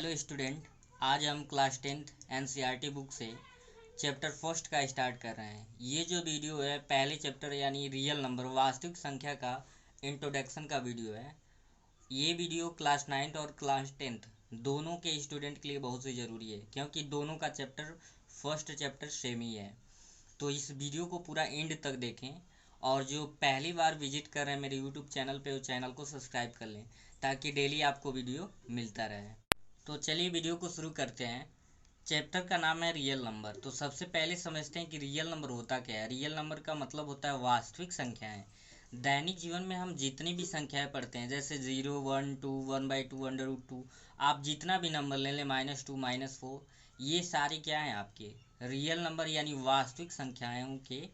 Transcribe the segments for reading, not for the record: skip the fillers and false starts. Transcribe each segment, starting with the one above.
Hello student, आज हम class 10th NCERT book से चैप्टर फर्स्ट का स्टार्ट कर रहे हैं। ये जो वीडियो है पहले चैप्टर यानी रियल नंबर वास्तविक संख्या का इंट्रोडक्शन का वीडियो है। ये वीडियो क्लास 9th और क्लास 10th दोनों के स्टूडेंट के लिए बहुत ही ज़रूरी है, क्योंकि दोनों का चैप्टर फर्स्ट चैप्टर सेम ही है। तो इस वीडियो को पूरा एंड तक देखें, और जो पहली बार विजिट कर रहे हैं मेरे यूट्यूब चैनल पे, वो चैनल को सब्सक्राइब कर लें ताकि डेली आपको वीडियो मिलता रहे। तो चलिए वीडियो को शुरू करते हैं। चैप्टर का नाम है रियल नंबर। तो सबसे पहले समझते हैं कि रियल नंबर होता क्या है। रियल नंबर का मतलब होता है वास्तविक संख्याएं। दैनिक जीवन में हम जितनी भी संख्याएं पढ़ते हैं, जैसे 0, 1, 2, 1/2, √2, आप जितना भी नंबर ले लें, -2, -4, ये सारी क्या हैं आपके रियल नंबर यानी वास्तविक संख्याओं के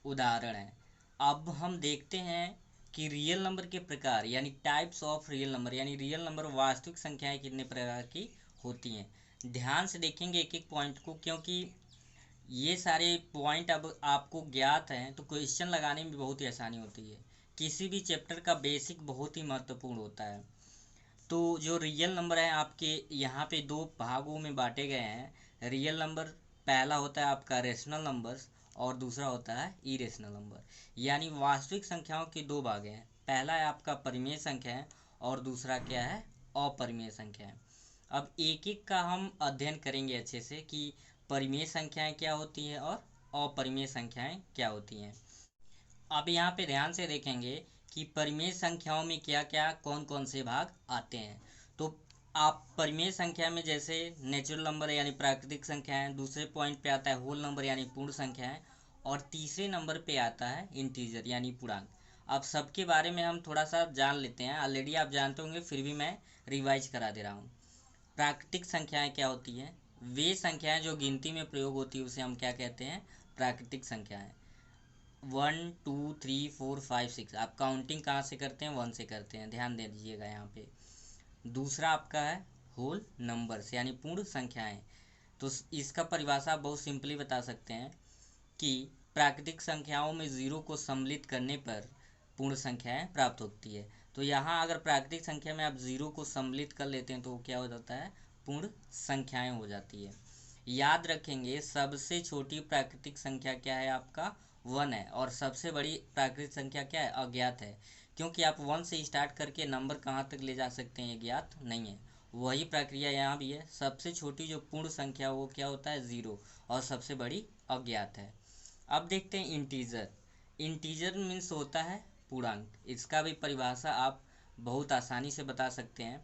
उदाहरण हैं। अब हम देखते हैं कि रियल नंबर के प्रकार यानी टाइप्स ऑफ रियल नंबर, यानी रियल नंबर वास्तविक संख्याएं कितने प्रकार की होती हैं। ध्यान से देखेंगे एक एक पॉइंट को, क्योंकि ये सारे पॉइंट अब आपको ज्ञात हैं तो क्वेश्चन लगाने में भी बहुत ही आसानी होती है। किसी भी चैप्टर का बेसिक बहुत ही महत्वपूर्ण होता है। तो जो रियल नंबर है आपके यहाँ पे दो भागों में बांटे गए हैं। रियल नंबर पहला होता है आपका रेशनल नंबर्स और दूसरा होता है इरेशनल नंबर। यानी वास्तविक संख्याओं के दो भाग हैं। पहला है आपका परिमेय संख्या है और दूसरा क्या है, अपरिमेय संख्या है। अब एक एक का हम अध्ययन करेंगे अच्छे से कि परिमेय संख्याएं क्या होती हैं और अपरिमेय संख्याएं क्या होती हैं। अब यहाँ पे ध्यान से देखेंगे कि परिमेय संख्याओं में क्या क्या कौन कौन से भाग आते हैं। तो आप परिमेय संख्या में जैसे नेचुरल नंबर यानी प्राकृतिक संख्या है, दूसरे पॉइंट पे आता है होल नंबर यानी पूर्ण संख्या है, और तीसरे नंबर पे आता है इंटीजर यानी पूर्णांक। अब सबके बारे में हम थोड़ा सा जान लेते हैं। ऑलरेडी आप जानते होंगे, फिर भी मैं रिवाइज करा दे रहा हूँ। प्राकृतिक संख्याएं क्या होती हैं? वे संख्याएं जो गिनती में प्रयोग होती है उसे हम क्या कहते हैं, प्राकृतिक संख्याएं। 1, 2, 3, 4, 5, 6 आप काउंटिंग कहाँ से करते हैं, 1 से करते हैं, ध्यान दे दीजिएगा यहाँ पे। दूसरा आपका है होल नंबर्स यानी पूर्ण संख्याएं। तो इसका परिभाषा आप बहुत सिंपली बता सकते हैं कि प्राकृतिक संख्याओं में 0 को सम्मिलित करने पर पूर्ण संख्याएं प्राप्त होती है। तो यहाँ अगर प्राकृतिक संख्या में आप 0 को सम्मिलित कर लेते हैं तो क्या हो जाता है, पूर्ण संख्याएं हो जाती है। याद रखेंगे सबसे छोटी प्राकृतिक संख्या क्या है, आपका 1 है, और सबसे बड़ी प्राकृतिक संख्या क्या है, अज्ञात है। क्योंकि आप 1 से स्टार्ट करके नंबर कहाँ तक ले जा सकते हैं, ज्ञात नहीं है। वही प्रक्रिया यहाँ भी है। सबसे छोटी जो पूर्ण संख्या वो क्या होता है, 0, और सबसे बड़ी अज्ञात है। अब देखते हैं इंटीजर। इंटीजर मीन्स होता है पूर्णांक। इसका भी परिभाषा आप बहुत आसानी से बता सकते हैं।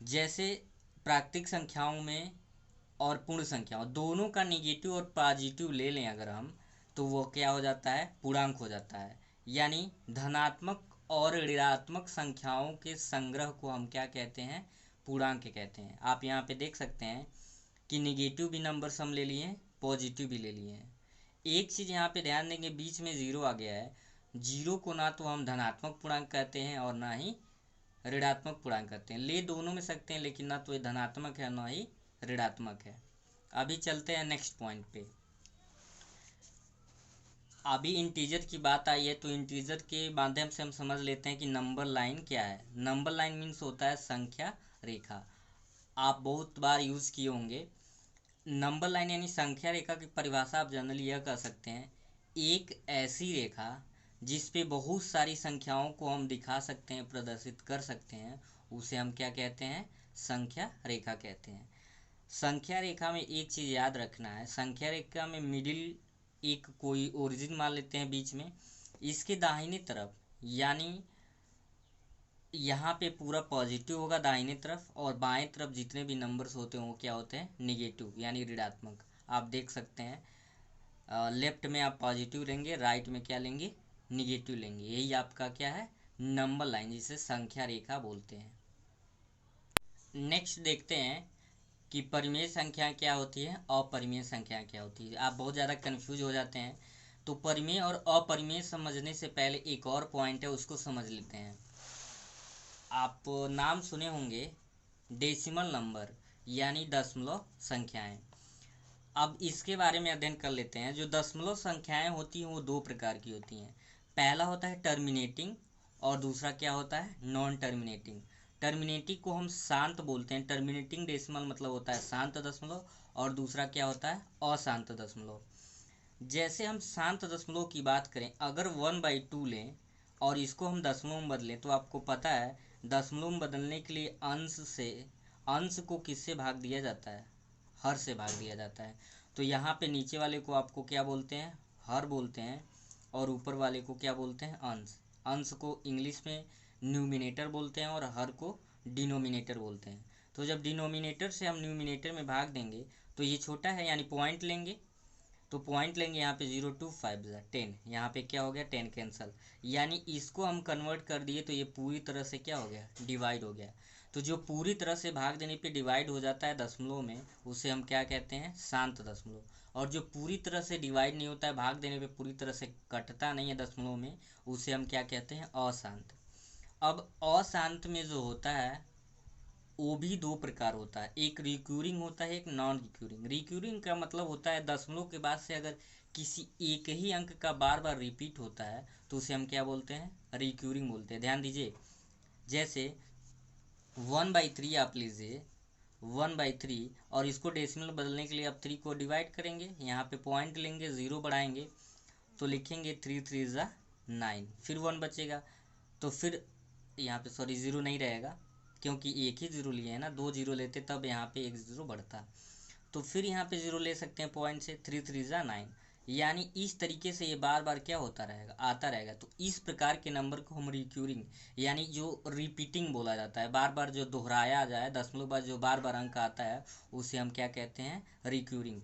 जैसे प्राकृतिक संख्याओं में और पूर्ण संख्याओं दोनों का निगेटिव और पॉजिटिव ले लें अगर हम, तो वो क्या हो जाता है, पूर्णांक हो जाता है। यानी धनात्मक और ऋणात्मक संख्याओं के संग्रह को हम क्या कहते हैं, पूर्णांक कहते हैं। आप यहाँ पे देख सकते हैं कि निगेटिव भी नंबर्स हम ले लिए हैं, पॉजिटिव भी ले लिए हैं। एक चीज़ यहाँ पे ध्यान देंगे, बीच में 0 आ गया है। 0 को ना तो हम धनात्मक पूर्णांक कहते हैं और ना ही ऋणात्मक पूर्णांक कहते हैं। ले दोनों में सकते हैं, लेकिन ना तो ये धनात्मक है ना ही ऋणात्मक है। अभी चलते हैं नेक्स्ट पॉइंट पे। अभी इंटीजर की बात आई है तो इंटीजर के माध्यम से हम समझ लेते हैं कि नंबर लाइन क्या है। नंबर लाइन मीन्स होता है संख्या रेखा। आप बहुत बार यूज़ किए होंगे। नंबर लाइन यानी संख्या रेखा की परिभाषा आप जनरली यह कह सकते हैं, एक ऐसी रेखा जिस पे बहुत सारी संख्याओं को हम दिखा सकते हैं, प्रदर्शित कर सकते हैं, उसे हम क्या कहते हैं, संख्या रेखा कहते हैं। संख्या रेखा में एक चीज़ याद रखना है, संख्या रेखा में मिडिल एक कोई ओरिजिन मान लेते हैं बीच में, इसके दाहिने तरफ यानी यहाँ पे पूरा पॉजिटिव होगा दाहिने तरफ, और बाएं तरफ जितने भी नंबर्स होते हैं वो क्या होते हैं, निगेटिव यानी ऋणात्मक। आप देख सकते हैं लेफ्ट में आप पॉजिटिव लेंगे, राइट में क्या लेंगे, निगेटिव लेंगे। यही आपका क्या है, नंबर लाइन, जिसे संख्या रेखा बोलते हैं। नेक्स्ट देखते हैं कि परिमेय संख्या क्या होती है, अपरिमेय संख्या क्या होती है। आप बहुत ज़्यादा कंफ्यूज हो जाते हैं। तो परिमेय और अपरिमेय समझने से पहले एक और पॉइंट है, उसको समझ लेते हैं। आप नाम सुने होंगे डेसिमल नंबर यानी दशमलव संख्याएं। अब इसके बारे में अध्ययन कर लेते हैं। जो दशमलव संख्याएं होती हैं वो दो प्रकार की होती हैं। पहला होता है टर्मिनेटिंग और दूसरा क्या होता है, नॉन टर्मिनेटिंग। टर्मिनेटिंग को हम शांत बोलते हैं। टर्मिनेटिंग डेसिमल मतलब होता है शांत दशमलव, और दूसरा क्या होता है, अशांत दशमलव। जैसे हम शांत दशमलव की बात करें, अगर 1/2 लें और इसको हम दशमलव में बदलें, तो आपको पता है दशमलव में बदलने के लिए अंश को किससे भाग दिया जाता है, हर से भाग दिया जाता है। तो यहाँ पे नीचे वाले को आपको क्या बोलते हैं, हर बोलते हैं, और ऊपर वाले को क्या बोलते हैं, अंश। अंश को इंग्लिश में न्यूमिनेटर बोलते हैं और हर को डिनोमिनेटर बोलते हैं। तो जब डिनोमिनेटर से हम न्यूमिनेटर में भाग देंगे तो ये छोटा है, यानी पॉइंट लेंगे, तो पॉइंट लेंगे यहाँ पे 0 2 5 10, यहाँ पे क्या हो गया 10 कैंसल, यानी इसको हम कन्वर्ट कर दिए तो ये पूरी तरह से क्या हो गया, डिवाइड हो गया। तो जो पूरी तरह से भाग देने पे डिवाइड हो जाता है दशमलव में, उसे हम क्या कहते हैं, शांत दशमलव। और जो पूरी तरह से डिवाइड नहीं होता है, भाग देने पे पूरी तरह से कटता नहीं है दशमलव में, उसे हम क्या कहते हैं, अशांत। अब अशांत में जो होता है वो भी दो प्रकार होता है, एक रिक्यूरिंग होता है, एक नॉन रिक्यूरिंग। रिक्यूरिंग का मतलब होता है दशमलव के बाद से अगर किसी एक ही अंक का बार बार रिपीट होता है तो उसे हम क्या बोलते हैं, रिक्यूरिंग बोलते हैं। ध्यान दीजिए, जैसे 1/3 आप लीजिए, 1/3, और इसको डेसिमल बदलने के लिए आप 3 को डिवाइड करेंगे, यहाँ पे पॉइंट लेंगे, 0 बढ़ाएंगे, तो लिखेंगे 3 3 ज़ा 9, फिर 1 बचेगा, तो फिर यहाँ पे सॉरी 0 नहीं रहेगा, क्योंकि एक ही जीरो लिए है ना, 2 जीरो लेते तब यहाँ पे एक जीरो बढ़ता, तो फिर यहाँ पे जीरो ले सकते हैं पॉइंट से, 3 3 ज़ा 9, यानी इस तरीके से ये बार बार क्या होता रहेगा, आता रहेगा। तो इस प्रकार के नंबर को हम रिक्यूरिंग, यानी जो रिपीटिंग बोला जाता है, बार बार जो दोहराया जाए दशमलव बाद जो बार बार अंक आता है, उसे हम क्या कहते हैं, रिक्यूरिंग।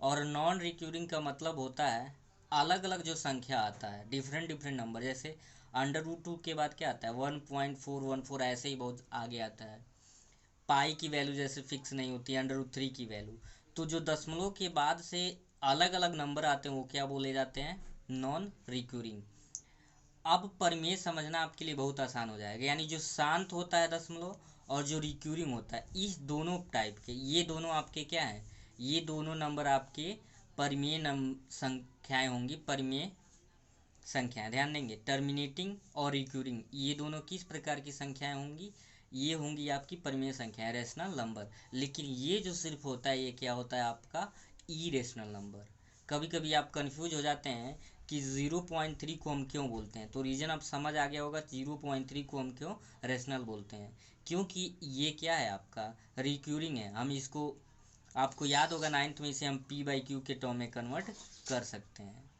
और नॉन रिक्यूरिंग का मतलब होता है अलग अलग जो संख्या आता है, डिफरेंट डिफरेंट नंबर, जैसे √2 के बाद क्या आता है, 1.414, ऐसे ही बहुत आगे आता है। पाई की वैल्यू जैसे फिक्स नहीं होती, √3 की वैल्यू। तो जो दशमलव के बाद से अलग अलग नंबर आते हैं वो क्या बोले जाते हैं, नॉन रिक्यूरिंग। अब परिमेय समझना आपके लिए बहुत आसान हो जाएगा, यानी जो शांत होता है दशमलव और जो रिक्यूरिंग होता है, इस दोनों टाइप के, ये दोनों आपके क्या हैं, ये दोनों नंबर आपके परिमेय संख्याएं होंगी, परिमेय संख्याएं। ध्यान देंगे, टर्मिनेटिंग और रिक्यूरिंग ये दोनों किस प्रकार की संख्याएं होंगी, ये होंगी आपकी परिमेय संख्याएं, रेशनल नंबर। लेकिन ये जो सिर्फ होता है, ये क्या होता है आपका, इरेशनल नंबर। कभी कभी आप कंफ्यूज हो जाते हैं कि 0.3 को हम क्यों बोलते हैं, तो रीज़न आप समझ आ गया होगा, 0.3 को हम क्यों रेशनल बोलते हैं, क्योंकि ये क्या है आपका, रिक्यूरिंग है। हम इसको, आपको याद होगा 9th में, इसे हम p/q के टर्म में कन्वर्ट कर सकते हैं।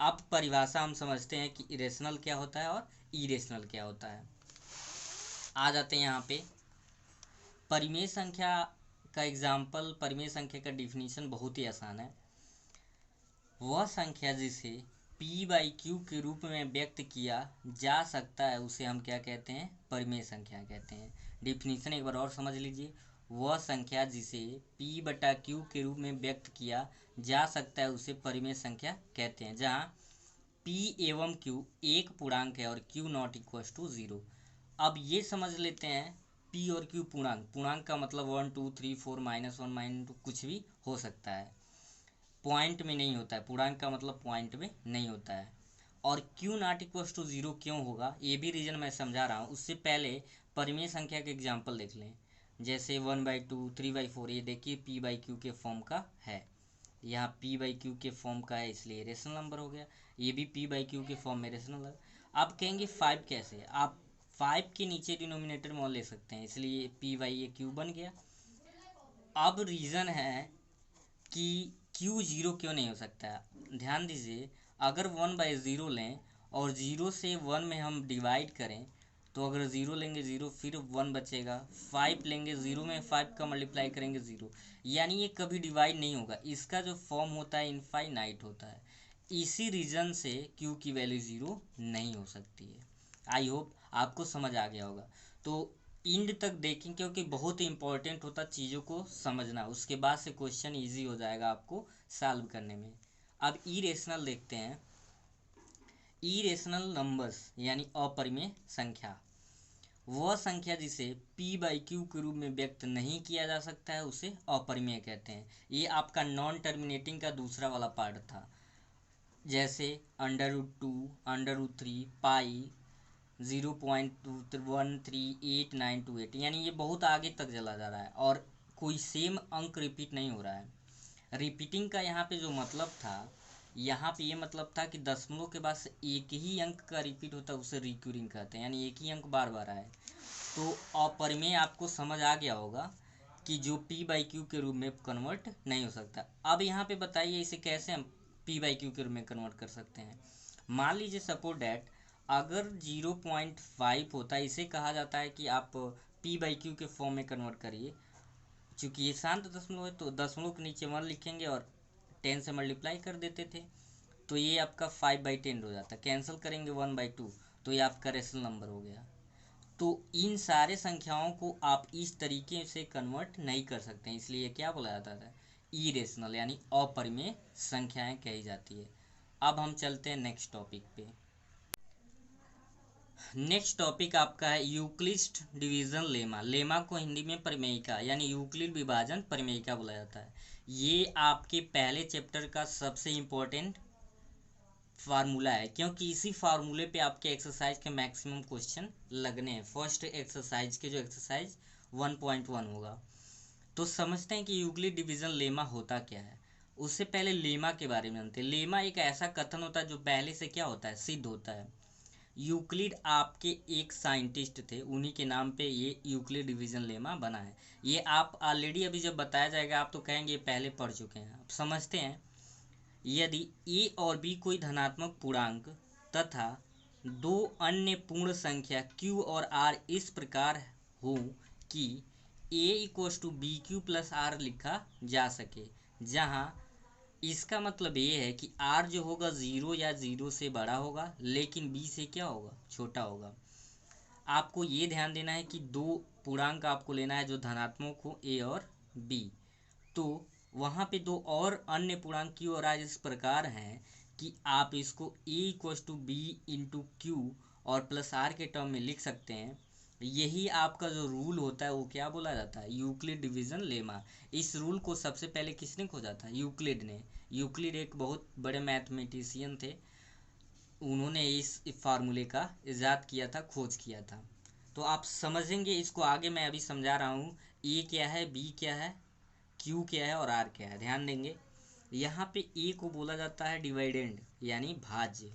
अब परिभाषा हम समझते हैं कि इरेशनल क्या होता है और इरेशनल क्या होता है। आ जाते हैं यहाँ पे परिमेय संख्या का एग्जाम्पल। परिमेय संख्या का डिफिनीशन बहुत ही आसान है, वह संख्या जिसे p/q के रूप में व्यक्त किया जा सकता है उसे हम क्या कहते हैं, परिमेय संख्या कहते हैं। डिफिनीशन एक बार और समझ लीजिए, वह संख्या जिसे p/q के रूप में व्यक्त किया जा सकता है उसे परिमेय संख्या कहते हैं, जहाँ p एवं q एक पूर्णांक है और q नॉट इक्वल टू 0। अब ये समझ लेते हैं, p और q पूर्णांक, पूर्णांक का मतलब 1 2 3 4 -1 -2 कुछ भी हो सकता है, पॉइंट में नहीं होता है। पूर्णांक का मतलब पॉइंट में नहीं होता है। और q नॉट इक्वल टू 0 क्यों होगा, ये भी रीज़न मैं समझा रहा हूँ। उससे पहले परिमेय संख्या के एग्जाम्पल देख लें, जैसे 1/2 3/4, ये देखिए p/q के फॉर्म का है, यहाँ p/q के फॉर्म का है, इसलिए रेशनल नंबर हो गया। ये भी p/q के फॉर्म में रेशनल है। आप कहेंगे 5 कैसे, आप 5 के नीचे डिनोमिनेटर में ले सकते हैं, इसलिए p/q बन गया। अब रीज़न है कि q 0 क्यों नहीं हो सकता है। ध्यान दीजिए, अगर 1/0 लें और 0 से 1 में हम डिवाइड करें, तो अगर 0 लेंगे 0, फिर 1 बचेगा, 5 लेंगे 0 में 5 का मल्टीप्लाई करेंगे 0, यानी ये कभी डिवाइड नहीं होगा। इसका जो फॉर्म होता है इनफाइनाइट होता है। इसी रीज़न से q की वैल्यू 0 नहीं हो सकती है। आई होप आपको समझ आ गया होगा। तो इंड तक देखें, क्योंकि बहुत ही इंपॉर्टेंट होता चीज़ों को समझना, उसके बाद से क्वेश्चन इजी हो जाएगा आपको सॉल्व करने में। अब इरेशनल देखते हैं। इरेशनल नंबर्स यानी अपरिमेय संख्या, वह संख्या जिसे p/q के रूप में व्यक्त नहीं किया जा सकता है उसे अपरिमेय कहते हैं। ये आपका नॉन टर्मिनेटिंग का दूसरा वाला पार्ट था, जैसे √2 √3 पाई 0.138928, यानी ये बहुत आगे तक चला जा रहा है और कोई सेम अंक रिपीट नहीं हो रहा है। रिपीटिंग का यहाँ पे जो मतलब था, यहाँ पे ये मतलब था कि दशमलव के बाद से एक ही अंक का रिपीट होता है, उसे रिक्यूरिंग कहते हैं, यानी एक ही अंक बार बार आए। तो अपरिमेय आपको समझ आ गया होगा कि जो p/q के रूप में कन्वर्ट नहीं हो सकता। अब यहाँ पे बताइए इसे कैसे हम p/q के रूप में कन्वर्ट कर सकते हैं। मान लीजिए सपोज डैट अगर 0.5 होता है, इसे कहा जाता है कि आप p/q के फॉर्म में कन्वर्ट करिए। चूँकि ये शांत दशमलव है तो दशमलव के नीचे 1 लिखेंगे और 10 से मल्टीप्लाई कर देते थे, तो ये आपका 5/10 हो जाता है। कैंसिल करेंगे 1/2, तो ये आपका रेशनल नंबर हो गया। तो इन सारे संख्याओं को आप इस तरीके से कन्वर्ट नहीं कर सकते हैं, इसलिए क्या बोला जाता था, इरेशनल यानी अपरिमेय संख्याएं कही जाती है। अब हम चलते हैं नेक्स्ट टॉपिक पे। नेक्स्ट टॉपिक आपका है यूक्लिड डिवीजन लेमा। लेमा को हिंदी में परिमेयिका यानी यूक्लिड विभाजन परिमेयिका बोला जाता है। ये आपके पहले चैप्टर का सबसे इम्पोर्टेंट फार्मूला है, क्योंकि इसी फार्मूले पे आपके एक्सरसाइज के मैक्सिमम क्वेश्चन लगने हैं। फर्स्ट एक्सरसाइज के जो एक्सरसाइज 1.1 होगा। तो समझते हैं कि यूक्लिड डिवीजन लेमा होता क्या है। उससे पहले लेमा के बारे में जानते हैं। लेमा एक ऐसा कथन होता है जो पहले से क्या होता है, सिद्ध होता है। यूक्लिड आपके एक साइंटिस्ट थे, उन्हीं के नाम पे ये यूक्लिड डिवीजन लेमा बना है। ये आप ऑलरेडी अभी जब बताया जाएगा आप तो कहेंगे पहले पढ़ चुके हैं। अब समझते हैं, यदि a और b कोई धनात्मक पूर्णांक तथा दो अन्य पूर्ण संख्या q और r इस प्रकार हो कि a=bq+r लिखा जा सके, जहां इसका मतलब ये है कि r जो होगा 0 या 0 से बड़ा होगा, लेकिन b से क्या होगा, छोटा होगा। आपको ये ध्यान देना है कि दो पूर्णांक आपको लेना है जो धनात्मक हो, a और b। तो वहाँ पे दो और अन्य पूर्णांक q और r इस प्रकार हैं कि आप इसको a=b/q और प्लस r के टर्म में लिख सकते हैं। यही आपका जो रूल होता है वो क्या बोला जाता है, यूक्लिड डिवीजन लेमा। इस रूल को सबसे पहले किसने खोजा था, यूक्लिड ने। यूक्लिड एक बहुत बड़े मैथमेटिशियन थे, उन्होंने इस फार्मूले का इजाद किया था, खोज किया था। तो आप समझेंगे इसको, आगे मैं अभी समझा रहा हूँ। ए क्या है, बी क्या है, क्यू क्या है और आर क्या है, ध्यान देंगे। यहाँ पे ए को बोला जाता है डिवाइडेंड यानी भाज्य,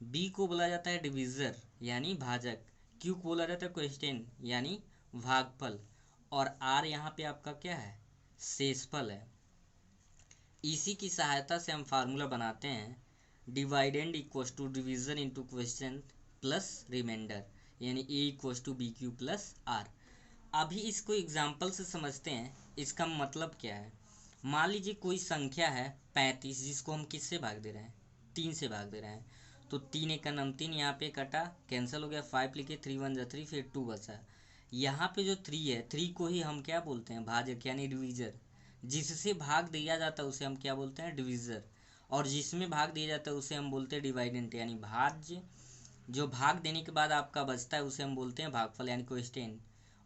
बी को बोला जाता है डिविजर यानी भाजक, क्यू को बोला जाता है क्वेश्चन यानी भागफल, और आर यहाँ पे आपका क्या है, शेषफल है। इसी की सहायता से हम फार्मूला बनाते हैं, dividend equals to division into question plus reminder, यानी a=bq+r। अभी इसको एग्जाम्पल से समझते हैं, इसका मतलब क्या है। मान लीजिए कोई संख्या है 35, जिसको हम किससे भाग दे रहे हैं, 3 से भाग दे रहे हैं। तो 3 × 3 यहाँ पे कटा, कैंसिल हो गया, 5 लिखे, 3 × 1 = 3, फिर 2 बचा। यहाँ पे जो 3 है, 3 को ही हम क्या बोलते हैं, भाजक यानी डिवीजर। जिससे भाग दिया जाता है उसे हम क्या बोलते हैं, डिवीजर, और जिसमें भाग दिया जाता है उसे हम बोलते हैं डिवाइडेंट यानी भाज्य। जो भाग देने के बाद आपका बचता है उसे हम बोलते हैं भागफल यानी क्वेश्चन,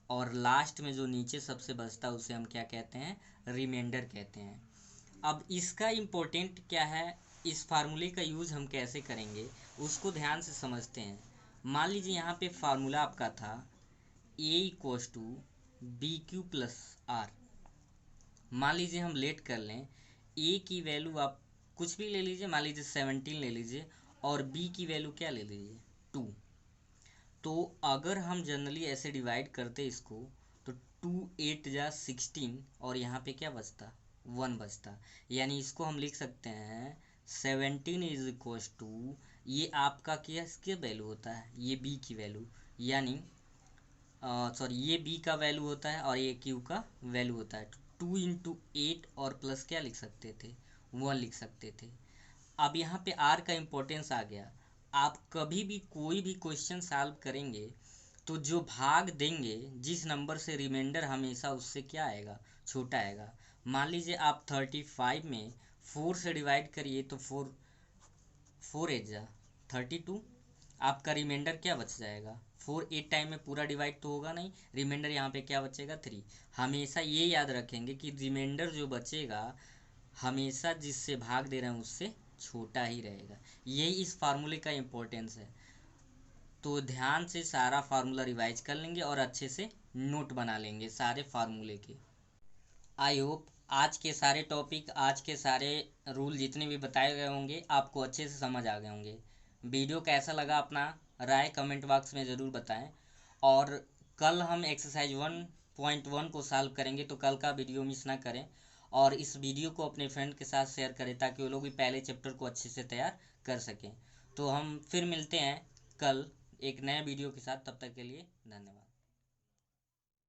और लास्ट में जो नीचे सबसे बचता है उसे हम क्या कहते हैं, रिमाइंडर कहते हैं। अब इसका इम्पोर्टेंट क्या है, इस फार्मूले का यूज़ हम कैसे करेंगे उसको ध्यान से समझते हैं। मान लीजिए यहाँ पे फार्मूला आपका था a=bq+r। मान लीजिए हम लेट कर लें, a की वैल्यू आप कुछ भी ले लीजिए, मान लीजिए 17 ले लीजिए, और b की वैल्यू क्या ले लीजिए, 2। तो अगर हम जनरली ऐसे डिवाइड करते इसको, तो 2 8 जा 16, और यहाँ पे क्या बचता, 1 बचता। यानी इसको हम लिख सकते हैं 17 ये आपका क्या वैल्यू होता है, ये b की वैल्यू, यानी सॉरी ये b का वैल्यू होता है और ये q का वैल्यू होता है। 2 × 8 और प्लस क्या लिख सकते थे, 1 लिख सकते थे। अब यहाँ पे r का इम्पोर्टेंस आ गया। आप कभी भी कोई भी क्वेश्चन सॉल्व करेंगे तो जो भाग देंगे जिस नंबर से, रिमाइंडर हमेशा उससे क्या आएगा, छोटा आएगा। मान लीजिए आप 35 में 4 से डिवाइड करिए तो 4 8 जा 32, आपका रिमाइंडर क्या बच जाएगा, 4 8 टाइम में पूरा डिवाइड तो होगा नहीं, रिमाइंडर यहाँ पे क्या बचेगा, 3। हमेशा ये याद रखेंगे कि रिमाइंडर जो बचेगा हमेशा जिससे भाग दे रहे हैं उससे छोटा ही रहेगा। यही इस फार्मूले का इम्पोर्टेंस है। तो ध्यान से सारा फार्मूला रिवाइज कर लेंगे और अच्छे से नोट बना लेंगे सारे फार्मूले के। आई होप आज के सारे टॉपिक, आज के सारे रूल जितने भी बताए गए होंगे आपको अच्छे से समझ आ गए होंगे। वीडियो कैसा लगा अपना राय कमेंट बॉक्स में ज़रूर बताएं। और कल हम एक्सरसाइज 1.1 को सॉल्व करेंगे, तो कल का वीडियो मिस ना करें और इस वीडियो को अपने फ्रेंड के साथ शेयर करें ताकि वो लोग भी पहले चैप्टर को अच्छे से तैयार कर सकें। तो हम फिर मिलते हैं कल एक नए वीडियो के साथ, तब तक के लिए धन्यवाद।